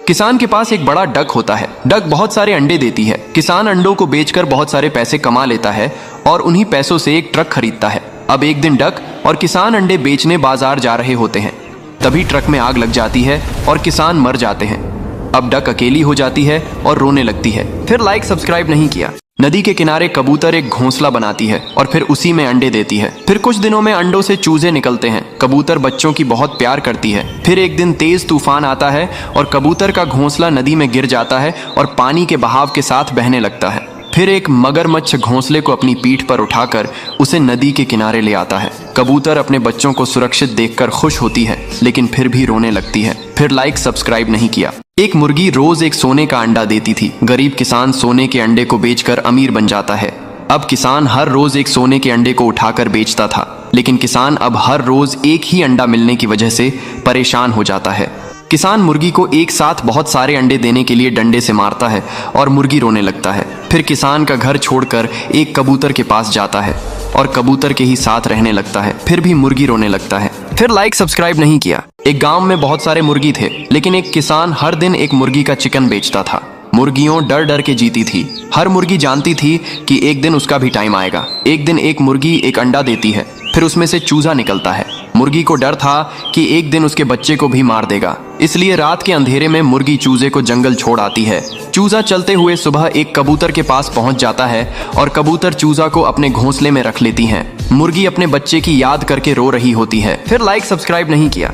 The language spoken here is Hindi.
किसान के पास एक बड़ा डक होता है। डक बहुत सारे अंडे देती है। किसान अंडों को बेचकर बहुत सारे पैसे कमा लेता है और उन्हीं पैसों से एक ट्रक खरीदता है। अब एक दिन डक और किसान अंडे बेचने बाजार जा रहे होते हैं। तभी ट्रक में आग लग जाती है और किसान मर जाते हैं। अब डक अकेली हो जाती है और रोने लगती है। फिर लाइक सब्सक्राइब नहीं किया। नदी के किनारे कबूतर एक घोंसला बनाती है और फिर उसी में अंडे देती है। फिर कुछ दिनों में अंडों से चूजे निकलते हैं। कबूतर बच्चों की बहुत प्यार करती है। फिर एक दिन तेज तूफान आता है और कबूतर का घोंसला नदी में गिर जाता है और पानी के बहाव के साथ बहने लगता है। फिर एक मगरमच्छ घोंसले को अपनी पीठ पर उठाकर उसे नदी के किनारे ले आता है। कबूतर अपने बच्चों को सुरक्षित देखकर खुश होती है, लेकिन फिर भी रोने लगती है। फिर लाइक सब्सक्राइब नहीं किया। एक मुर्गी रोज एक सोने का अंडा देती थी। गरीब किसान सोने के अंडे को बेचकर अमीर बन जाता है। अब किसान हर रोज एक सोने के अंडे को उठाकर बेचता था, लेकिन किसान अब हर रोज एक ही अंडा मिलने की वजह से परेशान हो जाता है। किसान मुर्गी को एक साथ बहुत सारे अंडे देने के लिए डंडे से मारता है और मुर्गी रोने लगता है। फिर किसान का घर छोड़कर एक कबूतर के पास जाता है और कबूतर के ही साथ रहने लगता है। फिर भी मुर्गी रोने लगता है। फिर लाइक सब्सक्राइब नहीं किया। एक गांव में बहुत सारे मुर्गी थे, लेकिन एक किसान हर दिन एक मुर्गी का चिकन बेचता था। मुर्गियों डर डर के जीती थी। हर मुर्गी जानती थी कि एक दिन उसका भी टाइम आएगा। एक दिन एक मुर्गी एक अंडा देती है, फिर उसमें से चूजा निकलता है। मुर्गी को डर था कि एक दिन उसके बच्चे को भी मार देगा, इसलिए रात के अंधेरे में मुर्गी चूजे को जंगल छोड़ आती है। चूजा चलते हुए सुबह एक कबूतर के पास पहुंच जाता है और कबूतर चूजा को अपने घोंसले में रख लेती हैं। मुर्गी अपने बच्चे की याद करके रो रही होती है। फिर लाइक सब्सक्राइब नहीं किया।